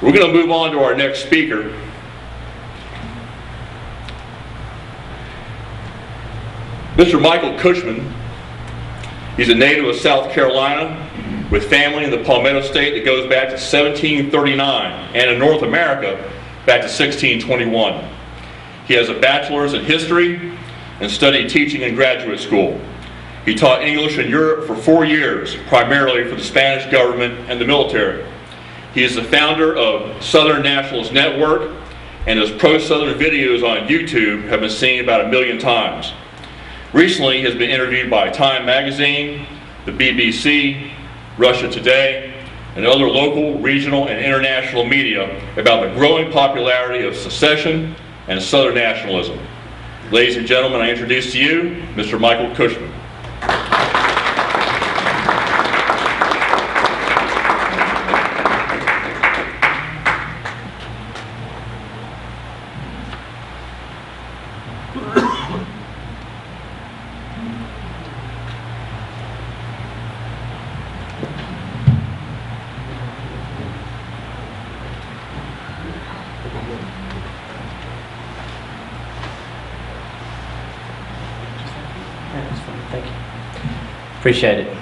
We're going to move on to our next speaker. Mr. Michael Cushman. He's a native of South Carolina with family in the Palmetto State that goes back to 1739 and in North America back to 1621. He has a bachelor's in history and studied teaching in graduate school. He taught English in Europe for 4 years, primarily for the Spanish government and the military. He is the founder of Southern Nationalist Network, and his pro-Southern videos on YouTube have been seen about 1 million times. Recently, he has been interviewed by Time Magazine, the BBC, Russia Today, and other local, regional, and international media about the growing popularity of secession and Southern nationalism. Ladies and gentlemen, I introduce to you Mr. Michael Cushman. Thank you. Appreciate it.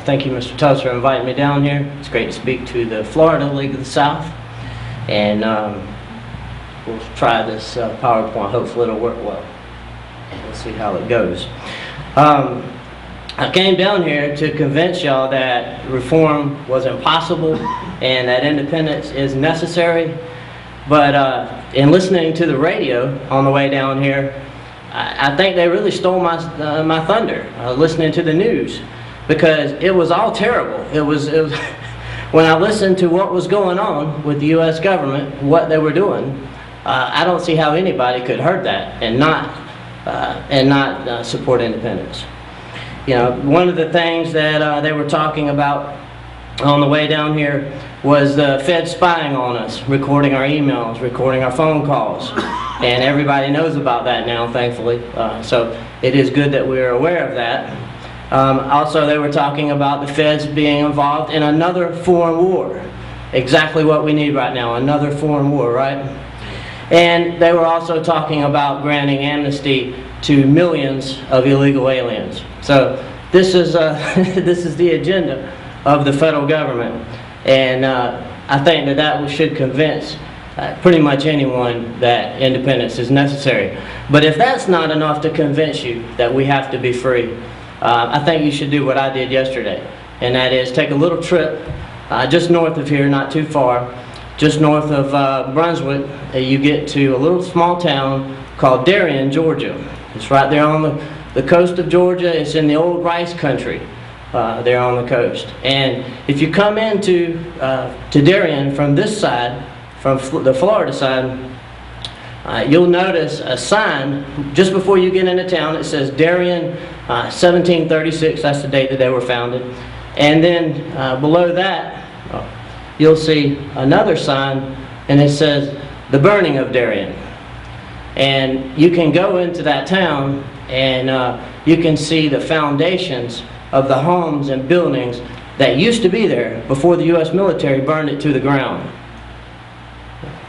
Thank you, Mr. Tubbs, for inviting me down here. It's great to speak to the Florida League of the South. And we'll try this PowerPoint. Hopefully it'll work well. We'll see how it goes. I came down here to convince y'all that reform was impossible and that independence is necessary. But in listening to the radio on the way down here, I think they really stole my thunder, listening to the news, because it was all terrible. It was when I listened to what was going on with the U.S. government, what they were doing, I don't see how anybody could hurt that and not support independence. You know, one of the things that they were talking about on the way down here was the Fed spying on us, recording our emails, recording our phone calls. And everybody knows about that now, thankfully. So it is good that we're aware of that. Also, they were talking about the Feds being involved in another foreign war. Exactly what we need right now, another foreign war, right? And they were also talking about granting amnesty to millions of illegal aliens. So this is this is the agenda of the federal government. And I think that should convince pretty much anyone that independence is necessary. But if that's not enough to convince you that we have to be free, I think you should do what I did yesterday, and that is take a little trip just north of here, not too far, just north of Brunswick. You get to a little small town called Darien, Georgia. It's right there on the coast of Georgia. It's in the old rice country. There on the coast. And if you come into to Darien from this side, from the Florida side, you'll notice a sign just before you get into town. It says Darien 1736. That's the date that they were founded. And then below that, you'll see another sign, and it says the burning of Darien. And you can go into that town, and you can see the foundations of the homes and buildings that used to be there before the U.S. military burned it to the ground.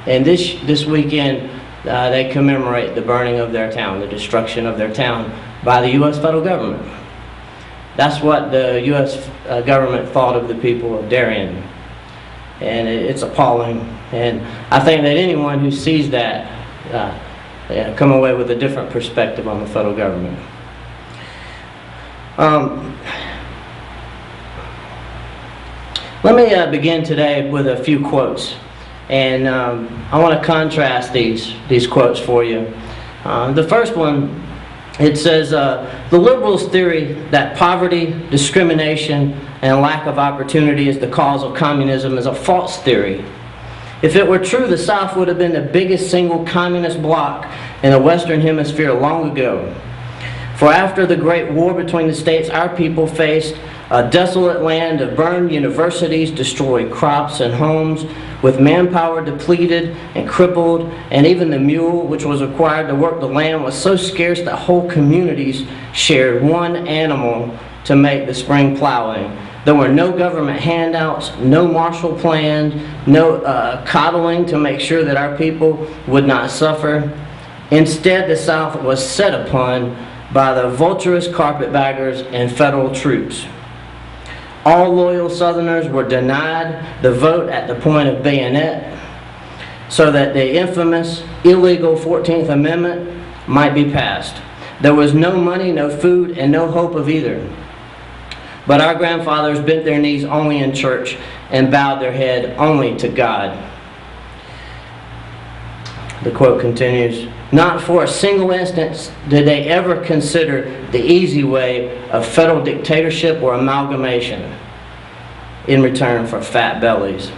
And this weekend, they commemorate the burning of their town, the destruction of their town by the U.S. federal government. That's what the U.S. government thought of the people of Darien. And it's appalling. And I think that anyone who sees that come away with a different perspective on the federal government. Let me begin today with a few quotes, and I want to contrast these quotes for you. The first one, it says, the liberals' theory that poverty, discrimination, and lack of opportunity is the cause of communism is a false theory. If it were true, the South would have been the biggest single communist bloc in the Western Hemisphere long ago. For after the Great War between the states, our people faced a desolate land of burned universities, destroyed crops and homes, with manpower depleted and crippled, and even the mule which was required to work the land was so scarce that whole communities shared one animal to make the spring plowing. There were no government handouts, no Marshall Plan, no coddling to make sure that our people would not suffer. Instead, the South was set upon by the vulturous carpetbaggers and federal troops. All loyal Southerners were denied the vote at the point of bayonet so that the infamous illegal 14th Amendment might be passed. There was no money, no food, and no hope of either. But our grandfathers bent their knees only in church and bowed their head only to God. The quote continues, "Not for a single instance did they ever consider the easy way of federal dictatorship or amalgamation in return for fat bellies.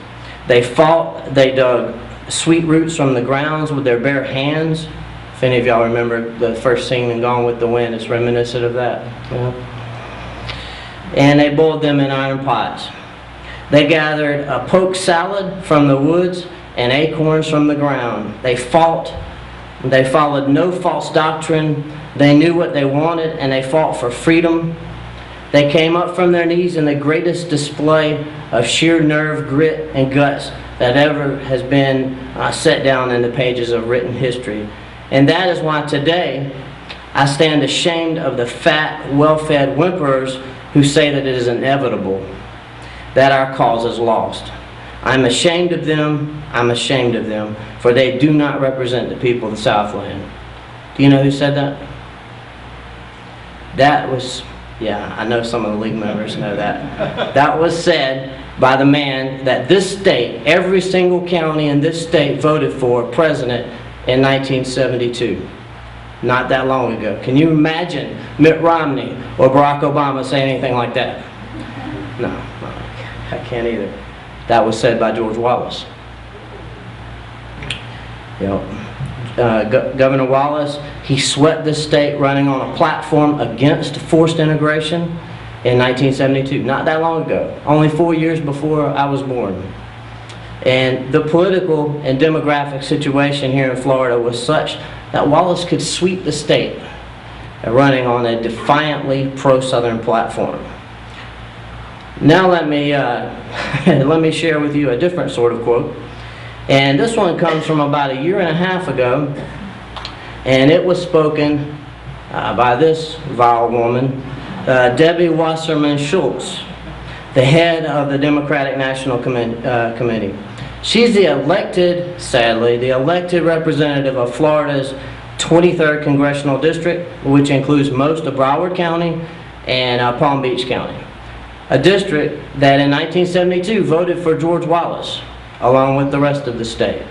They fought, they dug sweet roots from the grounds with their bare hands." If any of y'all remember the first scene in Gone with the Wind, it's reminiscent of that. Yeah. And they boiled them in iron pots. They gathered a poke salad from the woods and acorns from the ground. They fought. They followed no false doctrine. They knew what they wanted, and they fought for freedom. They came up from their knees in the greatest display of sheer nerve, grit, and guts that ever has been set down in the pages of written history. And that is why today I stand ashamed of the fat, well-fed whimperers who say that it is inevitable that our cause is lost. I'm ashamed of them. I'm ashamed of them, for they do not represent the people of the Southland. Do you know who said that? That was, yeah, I know some of the league members know that. That was said by the man that this state, every single county in this state voted for president in 1972. Not that long ago. Can you imagine Mitt Romney or Barack Obama saying anything like that? No, I can't either. That was said by George Wallace. You know, Governor Wallace, he swept this state running on a platform against forced integration in 1972. Not that long ago. Only 4 years before I was born. And the political and demographic situation here in Florida was such that Wallace could sweep the state running on a defiantly pro-Southern platform. Now let me share with you a different sort of quote. And this one comes from about 1.5 years ago, and it was spoken by this vile woman, Debbie Wasserman Schultz, the head of the Democratic National Committee. She's the elected, sadly, the elected representative of Florida's 23rd Congressional District, which includes most of Broward County and Palm Beach County. A district that in 1972 voted for George Wallace, along with the rest of the state.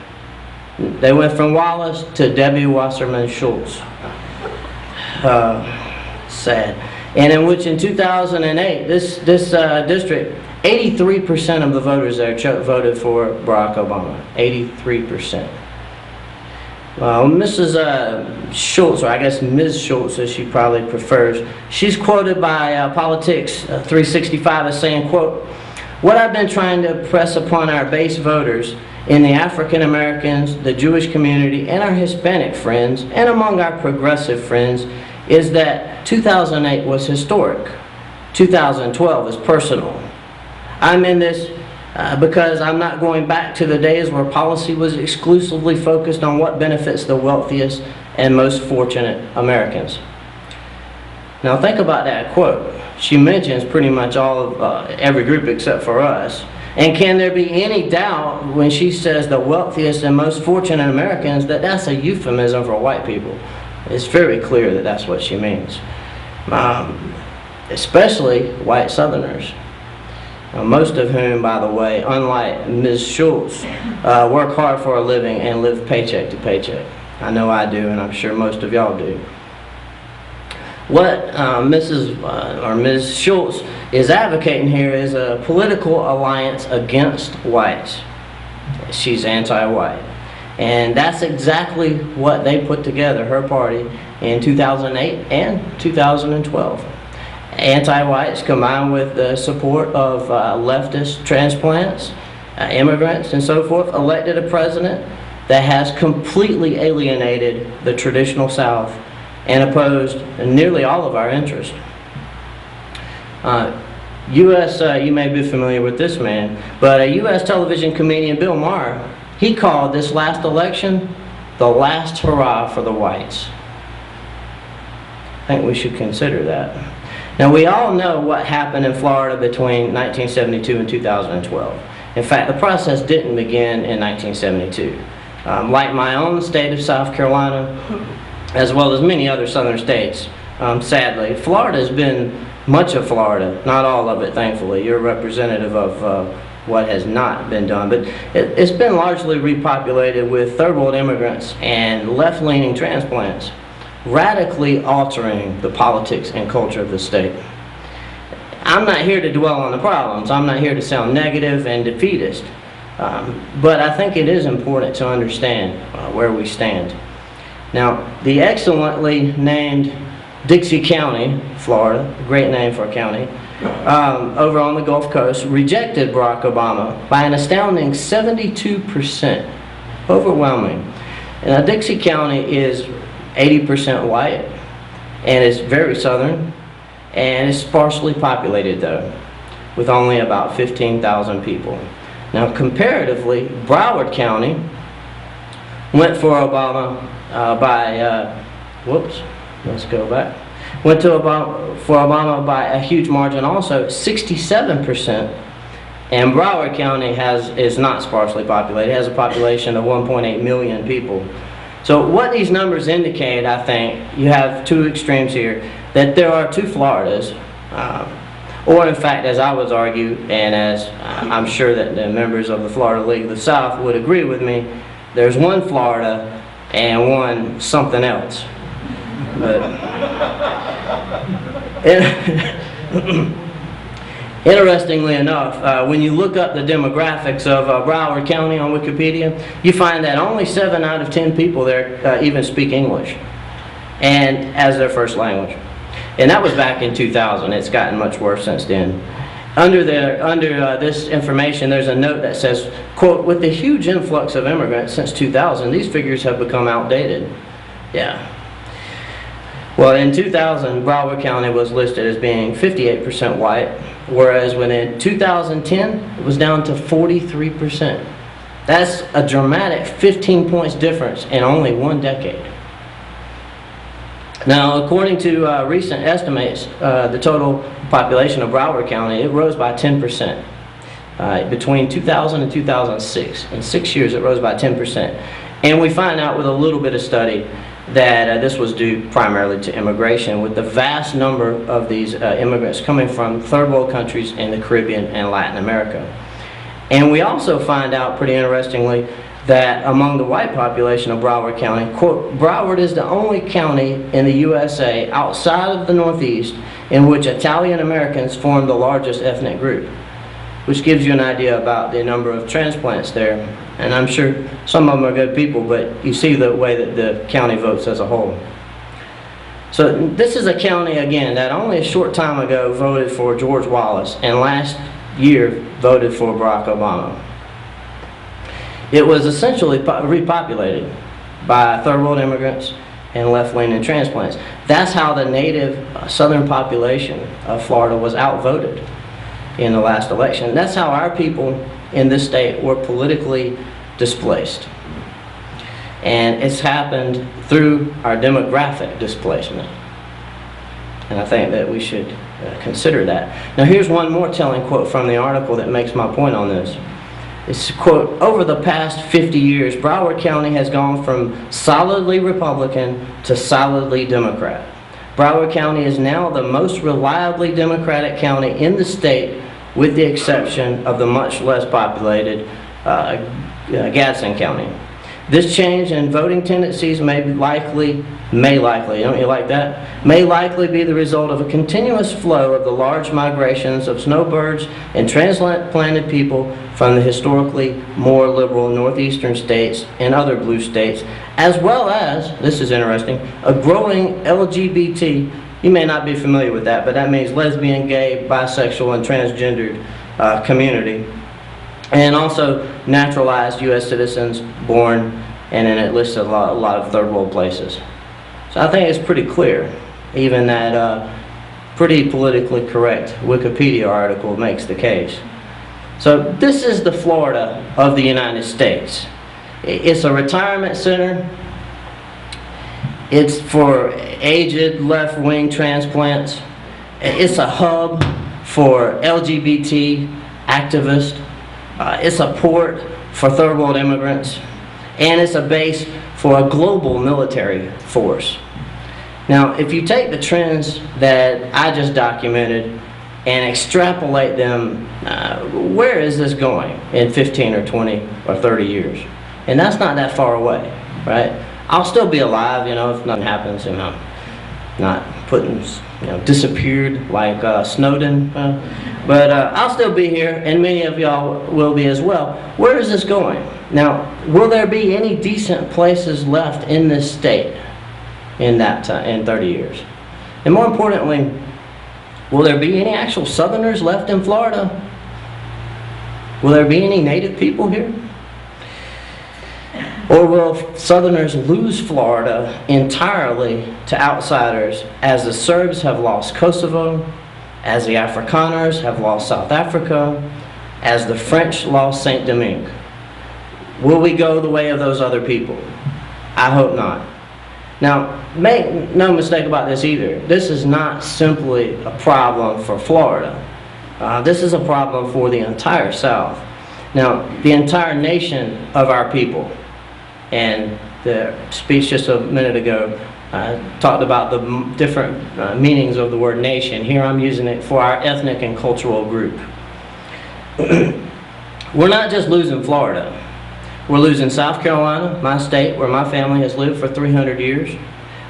They went from Wallace to Debbie Wasserman Schultz. Sad. And in which in 2008, this district, 83% of the voters there voted for Barack Obama. 83%. Mrs. Schultz, or I guess Ms. Schultz as she probably prefers, she's quoted by Politics 365 as saying, quote, "What I've been trying to press upon our base voters in the African Americans, the Jewish community, and our Hispanic friends, and among our progressive friends, is that 2008 was historic. 2012 is personal. I'm in this because I'm not going back to the days where policy was exclusively focused on what benefits the wealthiest and most fortunate Americans." Now think about that quote. She mentions pretty much all of every group except for us. And can there be any doubt when she says the wealthiest and most fortunate Americans that that's a euphemism for white people? It's very clear that that's what she means. Especially white Southerners. Most of whom, by the way, unlike Ms. Schultz, work hard for a living and live paycheck to paycheck. I know I do, and I'm sure most of y'all do. What Ms. Schultz is advocating here is a political alliance against whites. She's anti-white. And that's exactly what they put together, her party, in 2008 and 2012. Anti-whites combined with the support of leftist transplants, immigrants, and so forth, elected a president that has completely alienated the traditional South and opposed nearly all of our interests. U.S., you may be familiar with this man, but a U.S. television comedian, Bill Maher, he called this last election the last hurrah for the whites. I think we should consider that. Now, we all know what happened in Florida between 1972 and 2012. In fact, the process didn't begin in 1972. Like my own state of South Carolina, as well as many other southern states, sadly, Florida has been much of Florida, not all of it, thankfully. You're representative of what has not been done, but it's been largely repopulated with third world immigrants and left-leaning transplants, radically altering the politics and culture of the state. I'm not here to dwell on the problems. I'm not here to sound negative and defeatist, but I think it is important to understand where we stand. Now, the excellently named Dixie County, Florida, a great name for a county, over on the Gulf Coast, rejected Barack Obama by an astounding 72%, overwhelming. Now, Dixie County is 80% white, and it's very southern, and it's sparsely populated though, with only about 15,000 people. Now, comparatively, Broward County went for Obama went to Obama by a huge margin also, 67%, and Broward County is not sparsely populated. It has a population of 1.8 million people. So what these numbers indicate, I think, you have two extremes here, that there are two Floridas, or in fact, as I would argue, and as I'm sure that the members of the Florida League of the South would agree with me, there's one Florida and one something else. But interestingly enough, when you look up the demographics of Broward County on Wikipedia, you find that only 7 out of 10 people there even speak English and as their first language. And that was back in 2000. It's gotten much worse since then. Under this information, there's a note that says, quote, with the huge influx of immigrants since 2000, these figures have become outdated. Yeah. Well, in 2000, Broward County was listed as being 58% white, whereas within 2010, it was down to 43%. That's a dramatic 15 points difference in only one decade. Now, according to recent estimates, the total population of Broward County, it rose by 10%. Between 2000 and 2006, in 6 years, it rose by 10%. And we find out with a little bit of study that this was due primarily to immigration, with the vast number of these immigrants coming from third world countries in the Caribbean and Latin America. And we also find out, pretty interestingly, that among the white population of Broward County, quote, Broward is the only county in the USA outside of the Northeast in which Italian Americans form the largest ethnic group, which gives you an idea about the number of transplants there. And I'm sure some of them are good people, but you see the way that the county votes as a whole. So this is a county, again, that only a short time ago voted for George Wallace and last year voted for Barack Obama. It was essentially repopulated by third world immigrants and left-leaning transplants. That's how the native southern population of Florida was outvoted in the last election. That's how our people in this state were politically displaced. And it's happened through our demographic displacement. And I think that we should consider that. Now, here's one more telling quote from the article that makes my point on this. It's, quote, over the past 50 years, Broward County has gone from solidly Republican to solidly Democrat. Broward County is now the most reliably Democratic county in the state, with the exception of the much less populated Gadsden County. This change in voting tendencies may likely, don't you like that? May likely be the result of a continuous flow of the large migrations of snowbirds and transplanted people from the historically more liberal northeastern states and other blue states, as well as, this is interesting, a growing LGBT, you may not be familiar with that, but that means lesbian, gay, bisexual, and transgendered community. And also naturalized U.S. citizens born, and then it lists a lot of third world places. So I think it's pretty clear, even that pretty politically correct Wikipedia article makes the case. So this is the Florida of the United States. It's a retirement center. It's for aged left-wing transplants. It's a hub for LGBT activists. It's a port for third world immigrants. And it's a base for a global military force. Now, if you take the trends that I just documented and extrapolate them, where is this going in 15 or 20 or 30 years? And that's not that far away, right? I'll still be alive, if nothing happens, not putting, disappeared like Snowden. But I'll still be here, and many of y'all will be as well. Where is this going? Now, will there be any decent places left in this state in that time, in 30 years? And more importantly, will there be any actual Southerners left in Florida? Will there be any native people here? Or will Southerners lose Florida entirely to outsiders, as the Serbs have lost Kosovo, as the Afrikaners have lost South Africa, as the French lost Saint Domingue? Will we go the way of those other people? I hope not. Now, make no mistake about this either. This is not simply a problem for Florida. This is a problem for the entire South. Now, the entire nation of our people. And the speech just a minute ago talked about the different meanings of the word nation. Here I'm using it for our ethnic and cultural group. We're not just losing Florida. We're losing South Carolina, my state, where my family has lived for 300 years.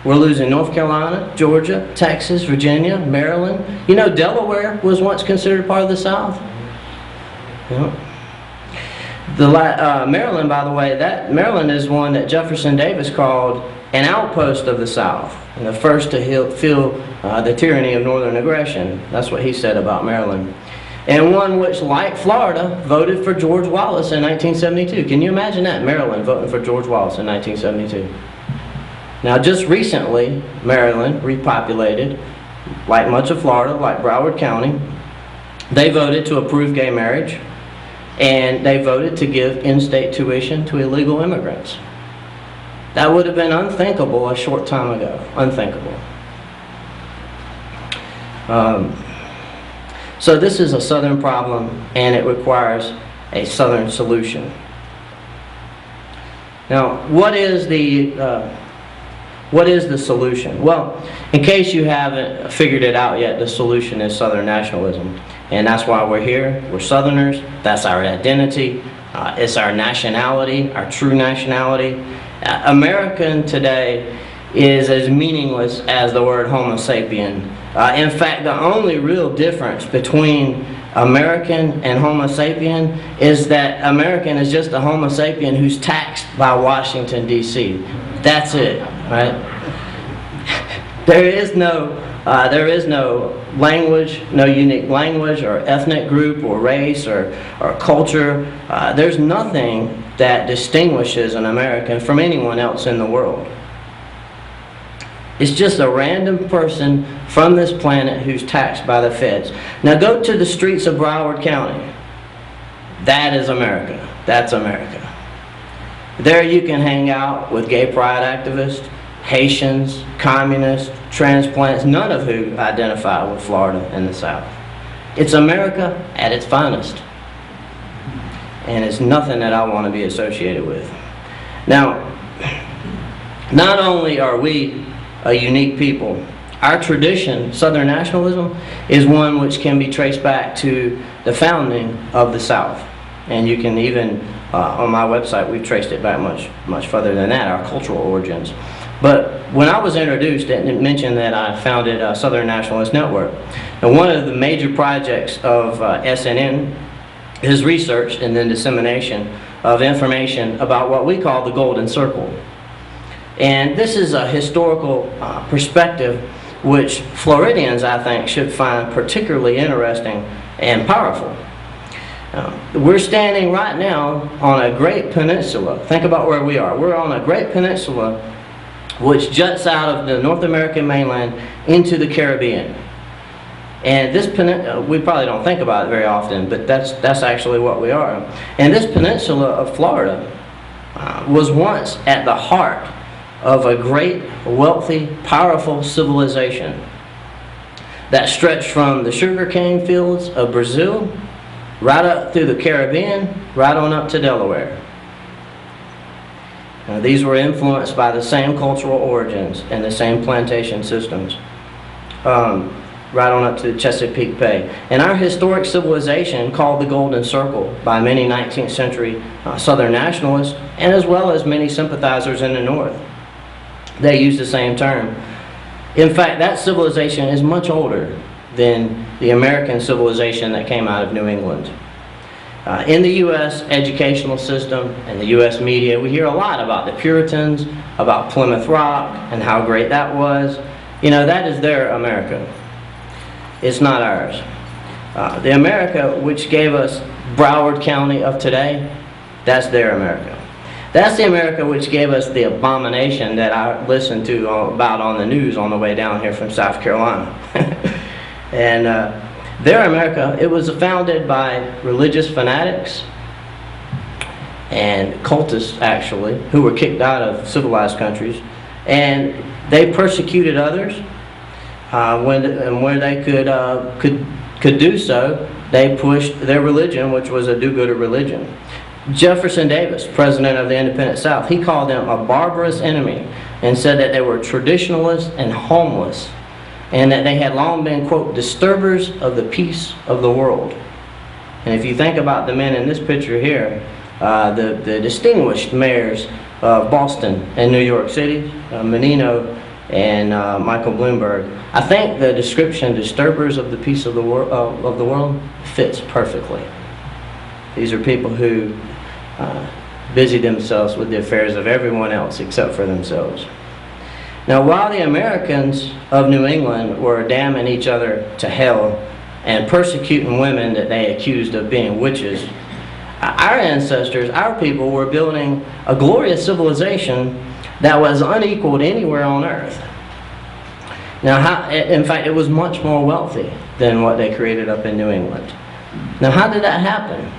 We're losing North Carolina, Georgia, Texas, Virginia, Maryland. Delaware was once considered part of the South. Maryland, by the way, Maryland is one that Jefferson Davis called an outpost of the South, and the first to feel the tyranny of Northern aggression. That's what he said about Maryland. And one which, like Florida, voted for George Wallace in 1972. Can you imagine that? Maryland voting for George Wallace in 1972. Now, just recently, Maryland repopulated, like much of Florida, like Broward County. They voted to approve gay marriage, and they voted to give in-state tuition to illegal immigrants. That would have been unthinkable a short time ago. Unthinkable. So this is a Southern problem, and it requires a Southern solution. Now, what is the solution? Well, in case you haven't figured it out yet, the solution is Southern nationalism. And that's why we're here. We're Southerners. That's our identity. It's our nationality, our true nationality. American today is as meaningless as the word Homo sapien. In fact, the only real difference between American and Homo sapien is that American is just a Homo sapien who's taxed by Washington, D.C. That's it, right? There is no language, no unique language or ethnic group or race or culture. There's nothing that distinguishes an American from anyone else in the world. It's just a random person from this planet who's taxed by the feds. Now go to the streets of Broward County. That is America. That's America. There you can hang out with gay pride activists, Haitians, communists, transplants, none of whom identify with Florida and the South. It's America at its finest. And it's nothing that I want to be associated with. Now, not only are we a unique people, our tradition, Southern nationalism, is one which can be traced back to the founding of the South. And you can even, on my website, we've traced it back much further than that, our cultural origins. But when I was introduced, it mentioned that I founded Southern Nationalist Network. And one of the major projects of SNN is research and then dissemination of information about what we call the Golden Circle. And this is a historical perspective which Floridians, I think, should find particularly interesting and powerful. We're standing right now on a great peninsula. Think about where we are. We're on a great peninsula which juts out of the North American mainland into the Caribbean. And this we probably don't think about it very often, but that's actually what we are. And this peninsula of Florida was once at the heart of a great, wealthy, powerful civilization that stretched from the sugarcane fields of Brazil right up through the Caribbean, right on up to Delaware. Now, these were influenced by the same cultural origins and the same plantation systems, right on up to the Chesapeake Bay. And our historic civilization, called the Golden Circle by many 19th century Southern nationalists, and as well as many sympathizers in the North, they use the same term. In fact, that civilization is much older than the American civilization that came out of New England. In the U.S. educational system and the U.S. media, we hear a lot about the Puritans, about Plymouth Rock, and how great that was. You know, that is their America. It's not ours. The America which gave us Broward County of today, that's their America. That's the America which gave us the abomination that I listened to about on the news on the way down here from South Carolina. And their America, it was founded by religious fanatics and cultists, actually, who were kicked out of civilized countries. And they persecuted others. Where they could do so, they pushed their religion, which was a do-gooder religion. Jefferson Davis, president of the independent South, he called them a barbarous enemy and said that they were traditionalists and homeless, and that they had long been, quote, disturbers of the peace of the world. And if you think about the men in this picture here, the distinguished mayors of Boston and New York City, Menino and Michael Bloomberg, I think the description, disturbers of the peace of the world, fits perfectly. These are people who busy themselves with the affairs of everyone else except for themselves. Now, while the Americans of New England were damning each other to hell and persecuting women that they accused of being witches, our ancestors, our people, were building a glorious civilization that was unequaled anywhere on earth. Now, in fact, it was much more wealthy than what they created up in New England. Now, how did that happen?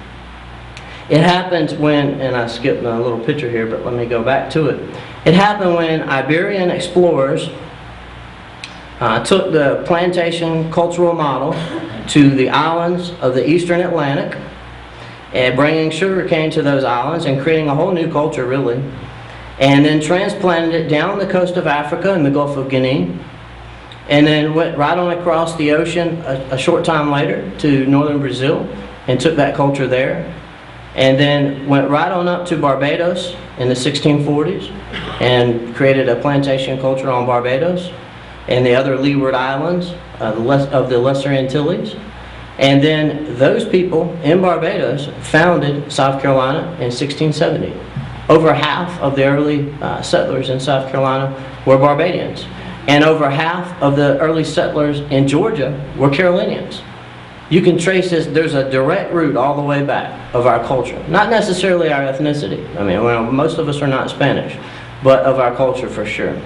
It happened when, and I skipped a little picture here, but let me go back to it. It happened when Iberian explorers took the plantation cultural model to the islands of the eastern Atlantic, and bringing sugarcane to those islands and creating a whole new culture, really, and then transplanted it down the coast of Africa in the Gulf of Guinea, and then went right on across the ocean a short time later to northern Brazil and took that culture there. And then went right on up to Barbados in the 1640s and created a plantation culture on Barbados and the other Leeward Islands of the Lesser Antilles. And then those people in Barbados founded South Carolina in 1670. Over half of the early settlers in South Carolina were Barbadians. And over half of the early settlers in Georgia were Carolinians. You can trace this, there's a direct route all the way back of our culture. Not necessarily our ethnicity. I mean, well, most of us are not Spanish, but of our culture for sure.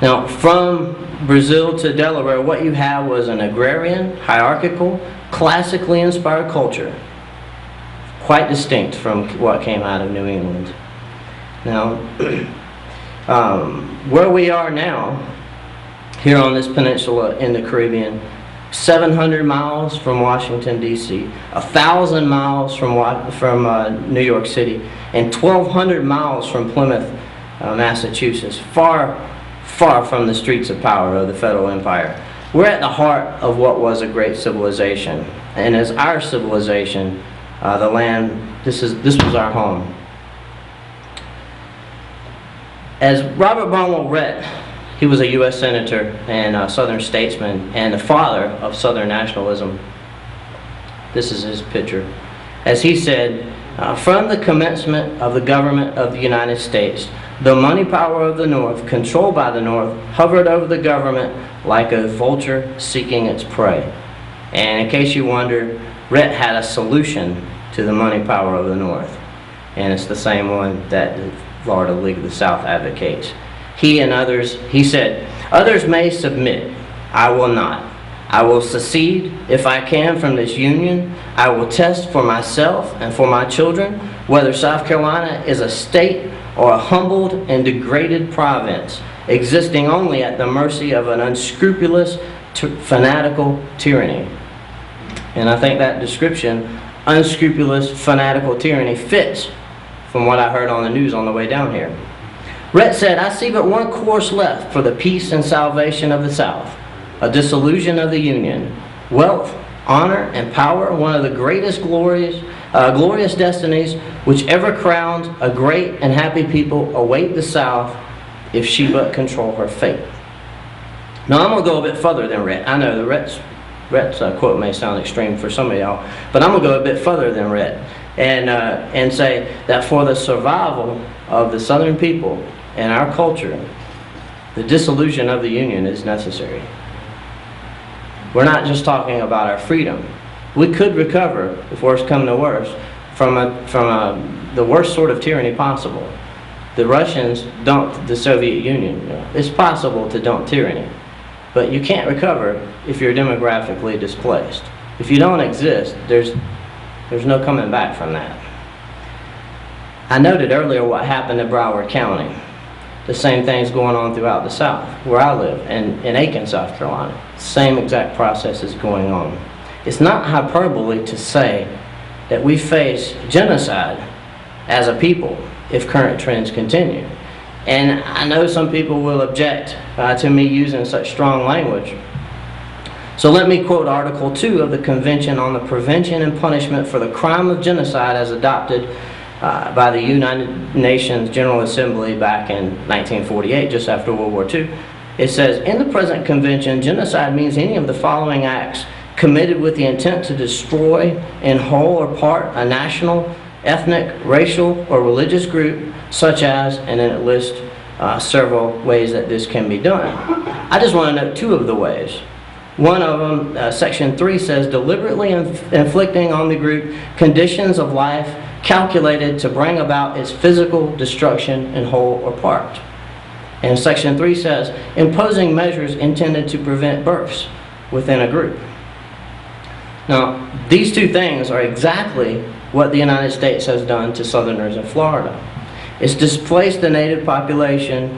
Now, from Brazil to Delaware, what you have was an agrarian, hierarchical, classically inspired culture. Quite distinct from what came out of New England. Now, where we are now, here on this peninsula in the Caribbean, 700 miles from Washington, D.C., 1,000 miles from New York City, and 1,200 miles from Plymouth, Massachusetts, far from the streets of power of the federal empire. We're at the heart of what was a great civilization. And as our civilization, the land, this was our home. As Robert Barnwell Rhett, he was a U.S. Senator and a Southern statesman and the father of Southern nationalism. This is his picture. As he said, from the commencement of the government of the United States, the money power of the North, controlled by the North, hovered over the government like a vulture seeking its prey. And in case you wonder, Rhett had a solution to the money power of the North. And it's the same one that the Florida League of the South advocates. He and others, he said, others may submit, I will not. I will secede if I can from this union. I will test for myself and for my children whether South Carolina is a state or a humbled and degraded province, existing only at the mercy of an unscrupulous, fanatical tyranny. And I think that description, unscrupulous, fanatical tyranny, fits from what I heard on the news on the way down here. Rhett said, "I see but one course left for the peace and salvation of the South, a dissolution of the Union. Wealth, honor, and power, one of the greatest glorious destinies which ever crowned a great and happy people, await the South if she but control her fate." Now I'm going to go a bit further than Rhett. I know the Rhett's quote may sound extreme for some of y'all, but I'm going to go a bit further than Rhett and say that for the survival of the Southern people and our culture, the dissolution of the Union is necessary. We're not just talking about our freedom. We could recover, if worse come to worse, from the worst sort of tyranny possible. The Russians dumped the Soviet Union. It's possible to dump tyranny, but you can't recover if you're demographically displaced. If you don't exist, there's no coming back from that. I noted earlier what happened in Broward County. The same thing's going on throughout the South, where I live, and in Aiken, South Carolina. Same exact process is going on. It's not hyperbole to say that we face genocide as a people if current trends continue. And I know some people will object to me using such strong language. So let me quote Article 2 of the Convention on the Prevention and Punishment for the Crime of Genocide as adopted by the United Nations General Assembly back in 1948, just after World War II. It says, "In the present convention, genocide means any of the following acts committed with the intent to destroy in whole or part a national, ethnic, racial, or religious group, such as," and then it lists several ways that this can be done. I just want to note two of the ways. One of them, Section 3 says, "deliberately inflicting on the group conditions of life calculated to bring about its physical destruction in whole or part." And Section 3 says, "imposing measures intended to prevent births within a group." Now, these two things are exactly what the United States has done to Southerners in Florida. It's displaced the native population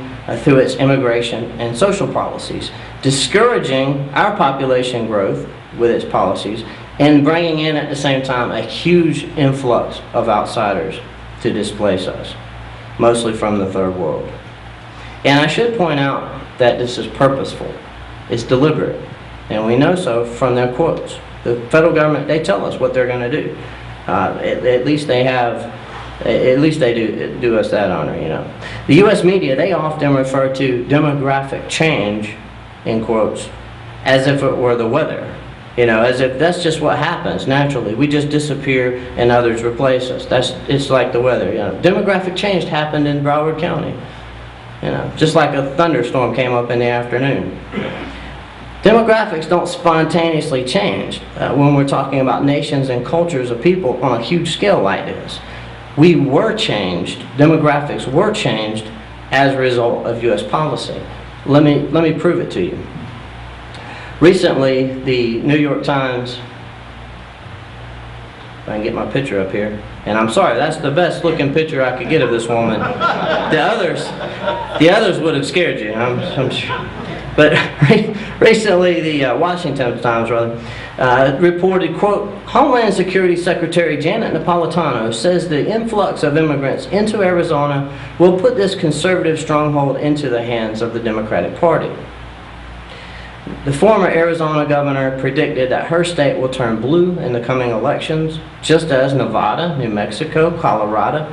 through its immigration and social policies, discouraging our population growth with its policies, and bringing in at the same time a huge influx of outsiders to displace us, mostly from the third world. And I should point out that this is purposeful. It's deliberate, and we know so from their quotes. The federal government, they tell us what they're going to do. At least they do us that honor, you know. The U.S. media, they often refer to demographic change, in quotes, as if it were the weather. You know, as if that's just what happens naturally. We just disappear and others replace us. It's like the weather. You know, demographic change happened in Broward County. You know, just like a thunderstorm came up in the afternoon. Demographics don't spontaneously change when we're talking about nations and cultures of people on a huge scale like this. We were changed. Demographics were changed as a result of U.S. policy. Let me prove it to you. Recently, the New York Times, if I can get my picture up here, and I'm sorry, that's the best looking picture I could get of this woman. The others would have scared you, I'm sure. But recently, the Washington Times, reported, quote, "Homeland Security Secretary Janet Napolitano says the influx of immigrants into Arizona will put this conservative stronghold into the hands of the Democratic Party." The former Arizona governor predicted that her state will turn blue in the coming elections, just as Nevada, New Mexico, Colorado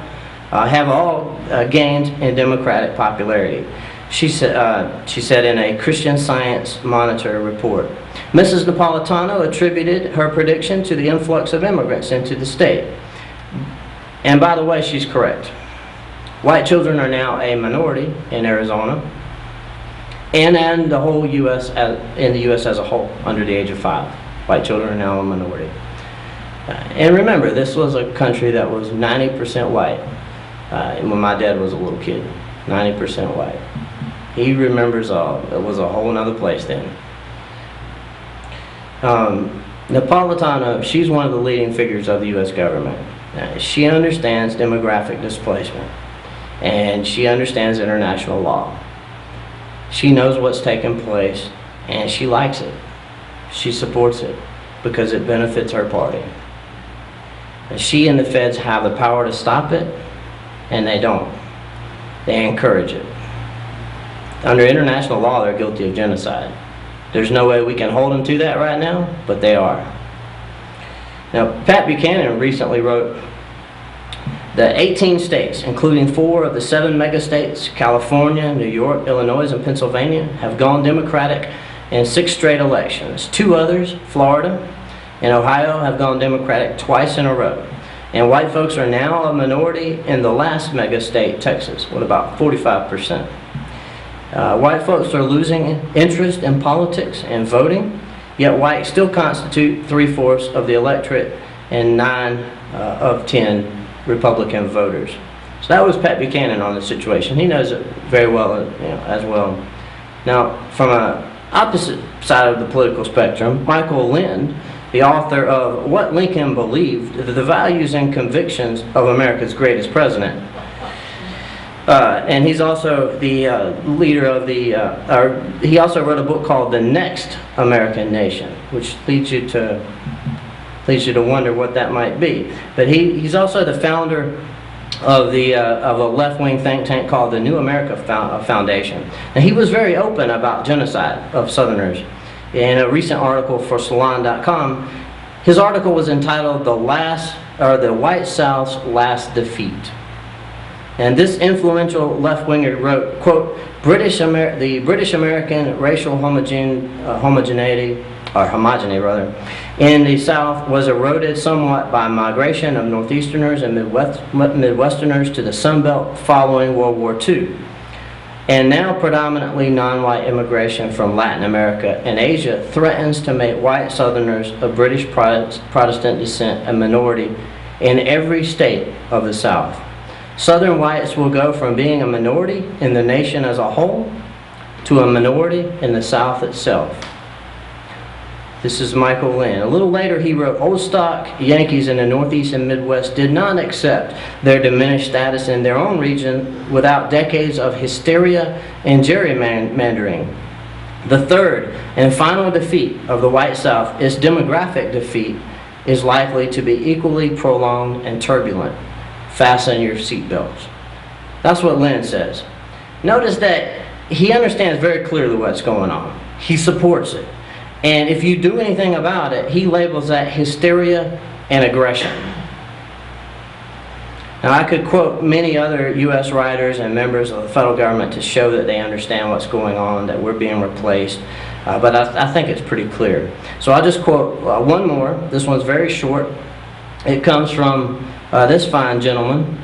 have all gained in Democratic popularity. She said in a Christian Science Monitor report. Mrs. Napolitano attributed her prediction to the influx of immigrants into the state. And by the way, she's correct. White children are now a minority in Arizona and in the whole U.S. In the U.S. as a whole, under the age of 5. White children are now a minority. And remember, this was a country that was 90% white when my dad was a little kid. 90% white. He remembers it was a whole other place then. Napolitano, she's one of the leading figures of the U.S. government. She understands demographic displacement, and she understands international law. She knows what's taking place, and she likes it. She supports it because it benefits her party. And she and the feds have the power to stop it, and they don't. They encourage it. Under international law, they're guilty of genocide. There's no way we can hold them to that right now, but they are. Now, Pat Buchanan recently wrote that 18 states, including 4 of the 7 megastates, California, New York, Illinois, and Pennsylvania, have gone Democratic in 6 straight elections. 2 others, Florida and Ohio, have gone Democratic twice in a row. And white folks are now a minority in the last megastate, Texas, with about 45%. White folks are losing interest in politics and voting, yet whites still constitute 3/4 of the electorate and 9 of 10 Republican voters. So that was Pat Buchanan on the situation. He knows it very well, as well. Now, from an opposite side of the political spectrum, Michael Lind, the author of What Lincoln Believed, the Values and Convictions of America's Greatest President. And he's also the leader of the, he also wrote a book called The Next American Nation, which leads you to wonder what that might be. But he's also the founder of a left-wing think tank called the New America Foundation. And he was very open about genocide of Southerners. In a recent article for Salon.com, his article was entitled "The White South's Last Defeat." And this influential left-winger wrote, quote, the British American racial homogeneity in the South was eroded somewhat by migration of Northeasterners and Midwesterners to the Sun Belt following World War II. And now predominantly non-white immigration from Latin America and Asia threatens to make white Southerners of British Protestant descent a minority in every state of the South. Southern whites will go from being a minority in the nation as a whole to a minority in the South itself. This is Michael Lind. A little later he wrote, Old stock Yankees in the Northeast and Midwest did not accept their diminished status in their own region without decades of hysteria and gerrymandering. The third and final defeat of the white South, its demographic defeat, is likely to be equally prolonged and turbulent. Fasten your seatbelts. That's what Lind says. Notice that he understands very clearly what's going on. He supports it. And if you do anything about it, he labels that hysteria and aggression. Now, I could quote many other U.S. writers and members of the federal government to show that they understand what's going on, that we're being replaced. But I think it's pretty clear. So I'll just quote one more. This one's very short. It comes from this fine gentleman,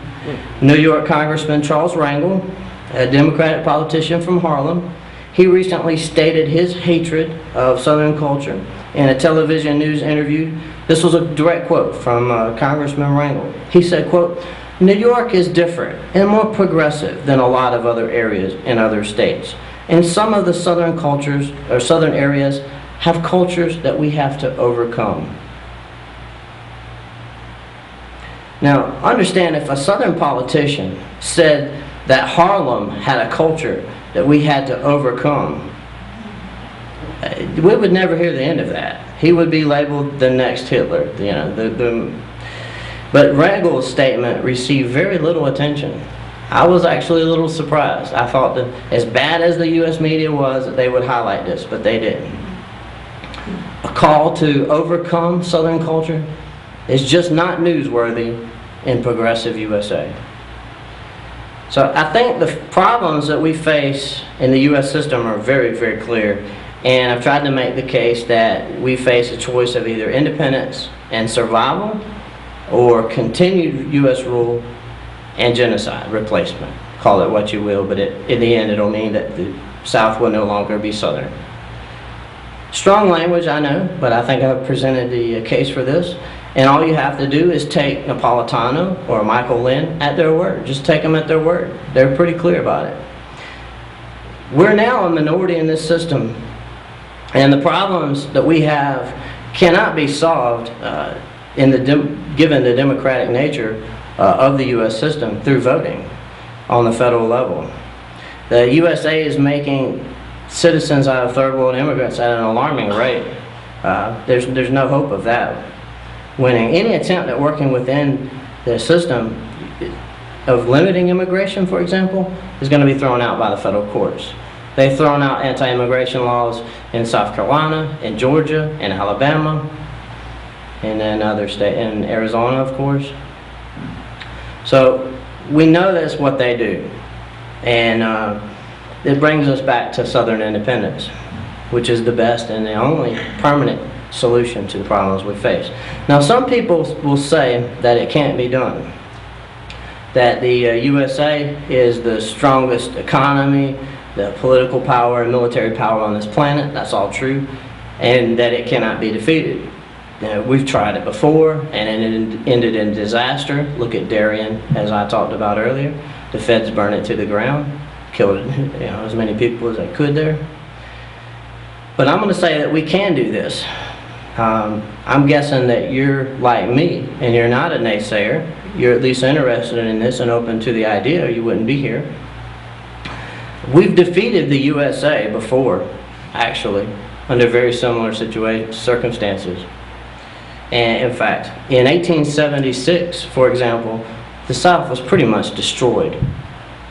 New York Congressman Charles Rangel, a Democratic politician from Harlem. He recently stated his hatred of Southern culture in a television news interview. This was a direct quote from Congressman Rangel. He said, quote, New York is different and more progressive than a lot of other areas in other states. And some of the Southern cultures, or Southern areas, have cultures that we have to overcome. Now, understand, if a Southern politician said that Harlem had a culture that we had to overcome, we would never hear the end of that. He would be labeled the next Hitler. But Rangel's statement received very little attention. I was actually a little surprised. I thought that as bad as the U.S. media was, that they would highlight this, but they didn't. A call to overcome Southern culture is just not newsworthy in progressive USA. So I think the problems that we face in the U.S. system are very, very clear. And I've tried to make the case that we face a choice of either independence and survival or continued U.S. rule and genocide, replacement. Call it what you will, but in the end it'll mean that the South will no longer be Southern. Strong language, I know, but I think I've presented the case for this. And all you have to do is take Napolitano or Michael Lind at their word. Just take them at their word. They're pretty clear about it. We're now a minority in this system And the problems that we have cannot be solved given the democratic nature of the U.S. system through voting on the federal level. The USA is making citizens out of third world immigrants at an alarming rate. There's no hope of that winning. Any attempt at working within the system of limiting immigration, for example, is going to be thrown out by the federal courts. They've thrown out anti-immigration laws in South Carolina, in Georgia, in Alabama, and in other states, in Arizona, of course. So we know that's what they do. And it brings us back to Southern independence, which is the best and the only permanent solution to the problems we face. Now, some people will say that it can't be done, that the USA is the strongest economy, the political power and military power on this planet. That's all true, and that it cannot be defeated. We've tried it before, and it ended in disaster. Look at Darien, as I talked about earlier. The feds burned it to the ground, killed as many people as they could there. But I'm going to say that we can do this. I'm guessing that you're like me, and you're not a naysayer. You're at least interested in this and open to the idea, or you wouldn't be here. We've defeated the USA before, actually, under very similar circumstances. And in fact, in 1876, for example, the South was pretty much destroyed.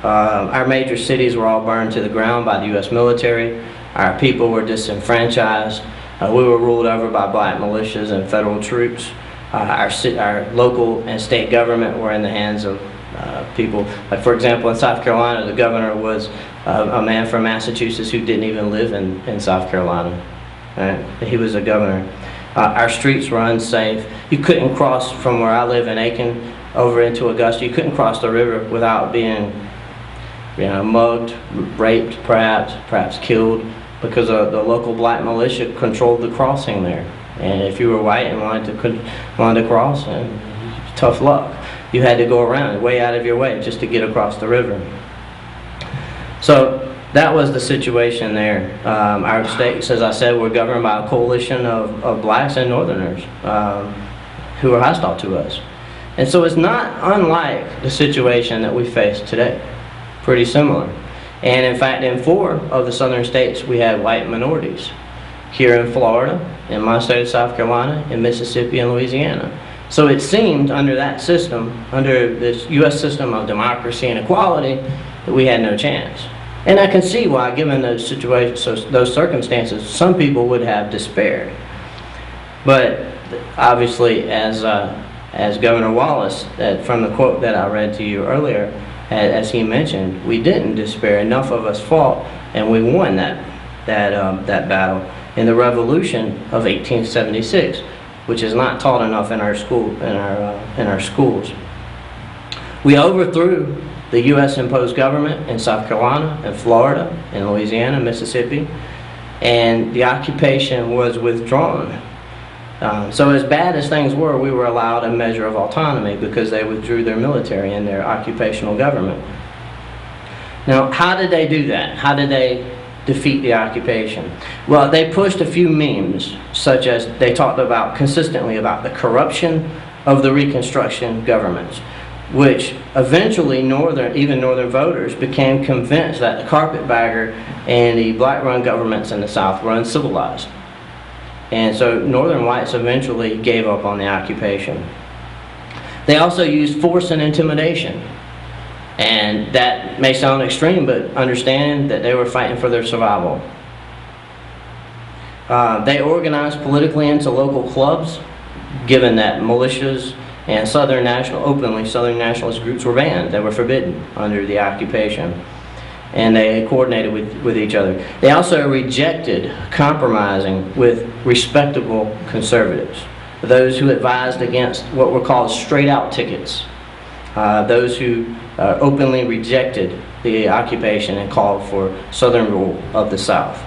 Our major cities were all burned to the ground by the U.S. military. Our people were disenfranchised. We were ruled over by black militias and federal troops. Our local and state government were in the hands of people. Like, for example, in South Carolina, the governor was a man from Massachusetts who didn't even live in South Carolina. Right? He was a governor. Our streets were unsafe. You couldn't cross from where I live in Aiken over into Augusta. You couldn't cross the river without being mugged, raped, perhaps killed, because the local black militia controlled the crossing there. And if you were white and wanted to cross, tough luck. You had to go around, way out of your way, just to get across the river. So that was the situation there. Our states, as I said, were governed by a coalition of blacks and northerners who were hostile to us. And so it's not unlike the situation that we face today. Pretty similar. And in fact, in 4 of the southern states, we had white minorities. Here in Florida, in my state of South Carolina, in Mississippi and Louisiana. So it seemed under that system, under this U.S. system of democracy and equality, that we had no chance. And I can see why, given those situations, those circumstances, some people would have despaired. But obviously, as Governor Wallace, from the quote that I read to you earlier, as he mentioned, we didn't despair. Enough of us fought, and we won that battle in the Revolution of 1876, which is not taught enough in our schools. We overthrew the U.S. imposed government in South Carolina and Florida and Louisiana and Mississippi, and the occupation was withdrawn. So as bad as things were, we were allowed a measure of autonomy because they withdrew their military and their occupational government. Now, how did they do that? How did they defeat the occupation? Well, they pushed a few memes, such as they talked about consistently about the corruption of the Reconstruction governments, which eventually even northern voters became convinced that the carpetbagger and the black-run governments in the South were uncivilized. And so northern whites eventually gave up on the occupation. They also used force and intimidation. And that may sound extreme, but understand that they were fighting for their survival. They organized politically into local clubs, given that militias and openly Southern nationalist groups were banned. They were forbidden under the occupation. And they coordinated with each other. They also rejected compromising with respectable conservatives, those who advised against what were called straight-out tickets, those who openly rejected the occupation and called for Southern rule of the South.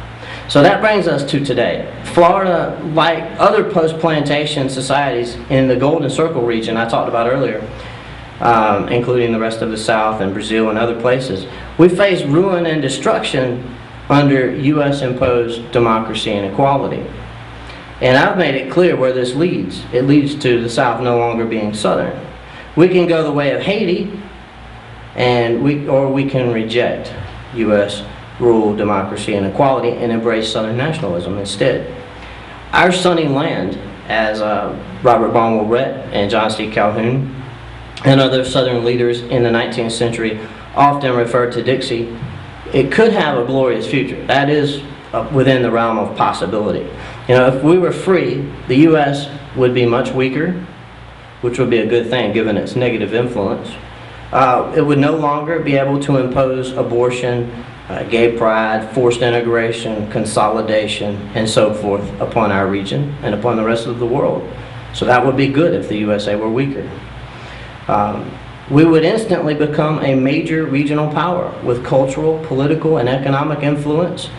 So that brings us to today. Florida, like other post-plantation societies in the Golden Circle region I talked about earlier, including the rest of the South and Brazil and other places, we face ruin and destruction under U.S. imposed democracy and equality. And I've made it clear where this leads. It leads to the South no longer being Southern. We can go the way of Haiti, or we can reject U.S. rule, democracy, and equality and embrace Southern nationalism instead. Our sunny land, as Robert Barnwell Rhett and John C. Calhoun and other Southern leaders in the 19th century often referred to Dixie, it could have a glorious future. That is within the realm of possibility. You know, if we were free, the U.S. would be much weaker, which would be a good thing given its negative influence. It would no longer be able to impose abortion, gay pride, forced integration, consolidation, and so forth upon our region and upon the rest of the world. So that would be good if the USA were weaker. We would instantly become a major regional power with cultural, political, and economic influence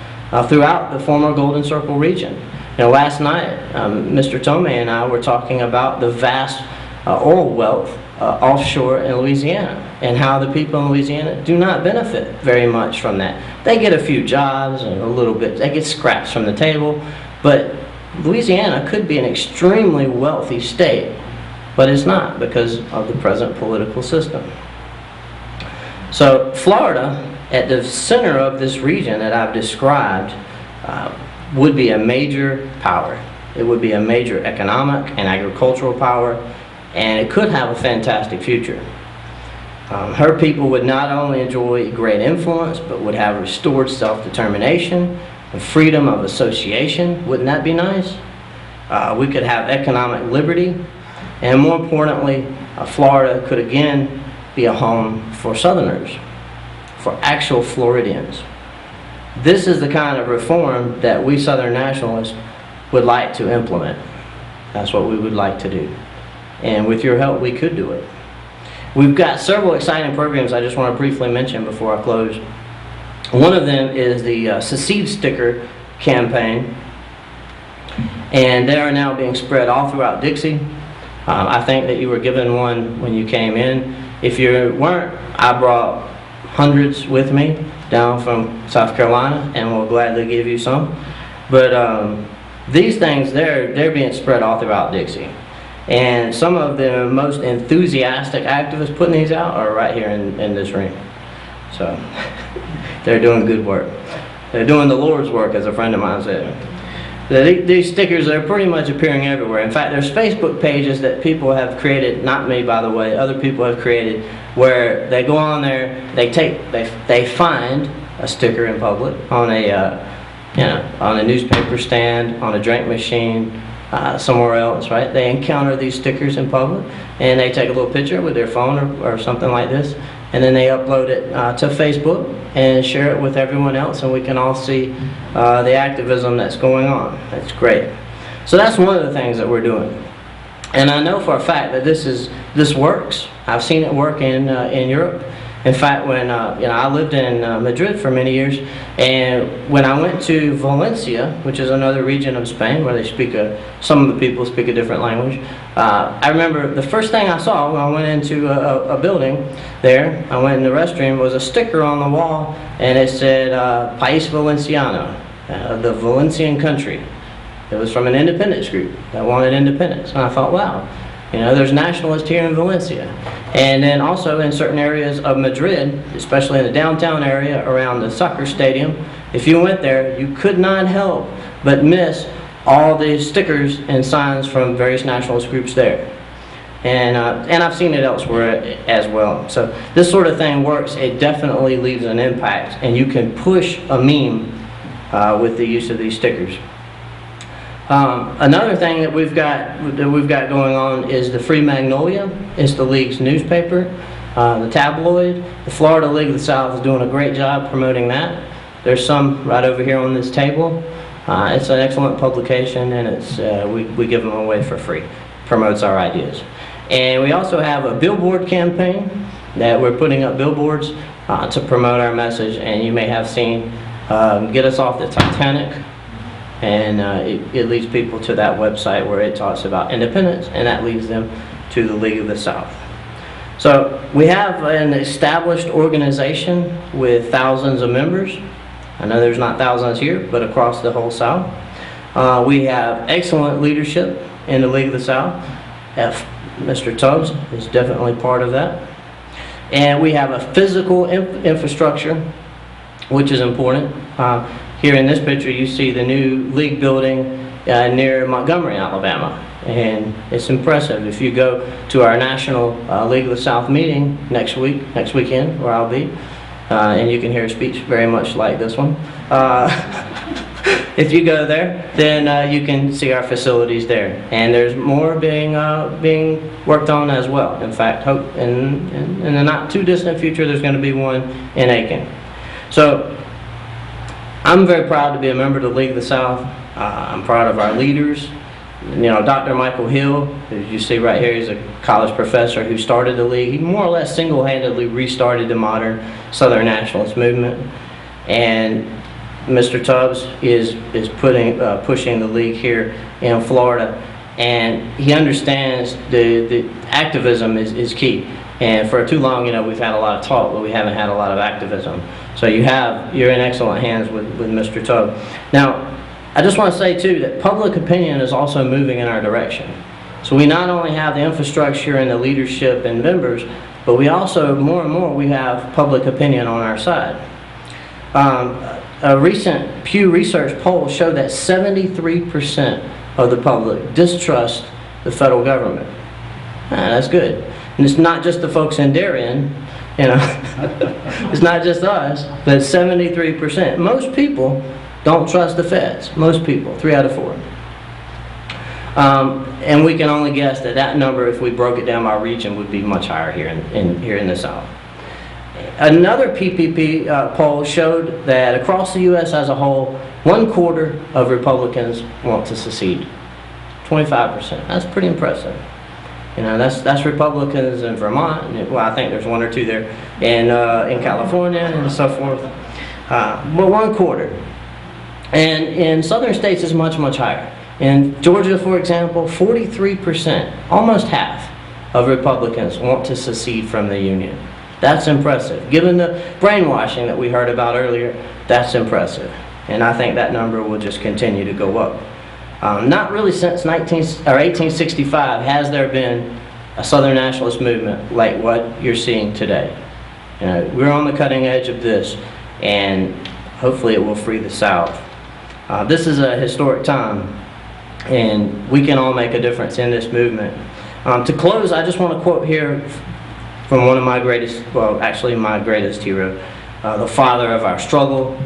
throughout the former Golden Circle region. You know, last night, Mr. Tomei and I were talking about the vast oil wealth offshore in Louisiana and how the people in Louisiana do not benefit very much from that. They get a few jobs and a little bit, they get scraps from the table, but Louisiana could be an extremely wealthy state, but it's not because of the present political system. So Florida, at the center of this region that I've described, would be a major power. It would be a major economic and agricultural power, and it could have a fantastic future. Her people would not only enjoy great influence, but would have restored self-determination and freedom of association. Wouldn't that be nice? We could have economic liberty, and more importantly, Florida could again be a home for Southerners, for actual Floridians. This is the kind of reform that we Southern nationalists would like to implement. That's what we would like to do. And with your help, we could do it. We've got several exciting programs I just want to briefly mention before I close. One of them is the Secede sticker campaign, and they are now being spread all throughout Dixie. I think that you were given one when you came in. If you weren't, I brought hundreds with me down from South Carolina, and we'll gladly give you some. But these things, they're being spread all throughout Dixie. And some of the most enthusiastic activists putting these out are right here in this room. So they're doing good work. They're doing the Lord's work, as a friend of mine said. These stickers are pretty much appearing everywhere. In fact, there's Facebook pages that people have created, not me by the way, other people have created, where they go on there, they find a sticker in public on a newspaper stand, on a drink machine, somewhere else, right? They encounter these stickers in public, and they take a little picture with their phone or something like this, and then they upload it to Facebook and share it with everyone else, and we can all see the activism that's going on. That's great. So that's one of the things that we're doing. And I know for a fact that this works. I've seen it work in Europe. In fact, when I lived in Madrid for many years, and when I went to Valencia, which is another region of Spain where they speak some of the people speak a different language, I remember the first thing I saw when I went into a building there, I went in the restroom, was a sticker on the wall, and it said País Valenciano, the Valencian country. It was from an independence group that wanted independence, and I thought, wow. You know, there's nationalists here in Valencia. And then also in certain areas of Madrid, especially in the downtown area around the soccer stadium, if you went there, you could not help but miss all these stickers and signs from various nationalist groups there. And I've seen it elsewhere as well. So this sort of thing works. It definitely leaves an impact, and you can push a meme with the use of these stickers. Another thing that we've got going on is the Free Magnolia. It's the League's newspaper, the tabloid. The Florida League of the South is doing a great job promoting that. There's some right over here on this table. It's an excellent publication, and it's we give them away for free. Promotes our ideas. And we also have a billboard campaign that we're putting up billboards to promote our message. And you may have seen Get Us Off the Titanic. And it leads people to that website where it talks about independence, and that leads them to the League of the South. So we have an established organization with thousands of members, I know there's not thousands here, but across the whole South. We have excellent leadership in the League of the South. Mr. Tubbs is definitely part of that. And we have a physical infrastructure, which is important. Here in this picture, you see the new league building near Montgomery, Alabama. And it's impressive. If you go to our National League of the South meeting next weekend, where I'll be, and you can hear a speech very much like this one. If you go there, then you can see our facilities there. And there's more being worked on as well. In fact, hope in the not too distant future, there's going to be one in Aiken. So I'm very proud to be a member of the League of the South. I'm proud of our leaders. You know, Dr. Michael Hill, as you see right here, he's a college professor who started the league. He more or less single-handedly restarted the modern Southern nationalist movement. And Mr. Tubbs is pushing the league here in Florida, and he understands the activism is key. And for too long, you know, we've had a lot of talk, but we haven't had a lot of activism. So you're in excellent hands with Mr. Tubbs. Now, I just want to say too that public opinion is also moving in our direction. So we not only have the infrastructure and the leadership and members, but we also more and more we have public opinion on our side. A recent Pew Research poll showed that 73% of the public distrust the federal government. That's good. And it's not just the folks in Darien, you know, it's not just us, but 73%. Most people don't trust the feds. Most people, 3 out of 4. And we can only guess that number, if we broke it down by region, would be much higher here in the South. Another PPP poll showed that across the U.S. as a whole, 1/4 of Republicans want to secede. 25%. That's pretty impressive. You know, that's Republicans in Vermont. Well, I think there's 1 or 2 there, in California and so forth. But 1/4. And in southern states, it's much, much higher. In Georgia, for example, 43%, almost half of Republicans want to secede from the Union. That's impressive. Given the brainwashing that we heard about earlier, that's impressive. And I think that number will just continue to go up. Not really since 1865 has there been a Southern nationalist movement like what you're seeing today. You know, we're on the cutting edge of this, and hopefully it will free the South. This is a historic time, and we can all make a difference in this movement. To close, I just want to quote here from one of my greatest, well, actually my greatest hero, the father of our struggle,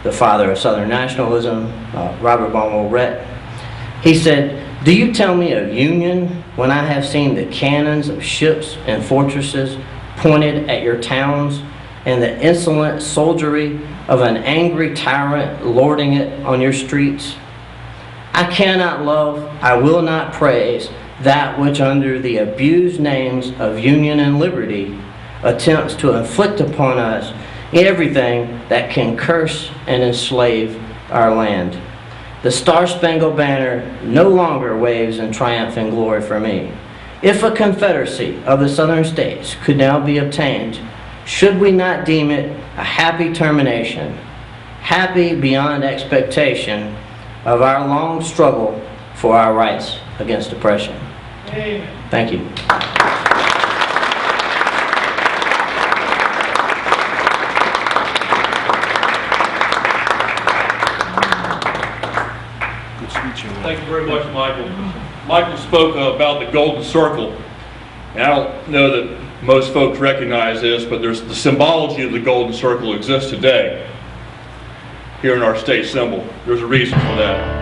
the father of Southern nationalism, Robert Baltimore Rhett. He said, "Do you tell me of union when I have seen the cannons of ships and fortresses pointed at your towns, and the insolent soldiery of an angry tyrant lording it on your streets? I cannot love, I will not praise that which under the abused names of union and liberty attempts to inflict upon us everything that can curse and enslave our land. The Star-Spangled Banner no longer waves in triumph and glory for me. If a confederacy of the southern states could now be obtained, should we not deem it a happy termination, happy beyond expectation, of our long struggle for our rights against oppression?" Amen. Thank you. Thank you very much, Michael. Michael spoke about the Golden Circle. And I don't know that most folks recognize this, but there's the symbology of the Golden Circle exists today here in our state symbol. There's a reason for that.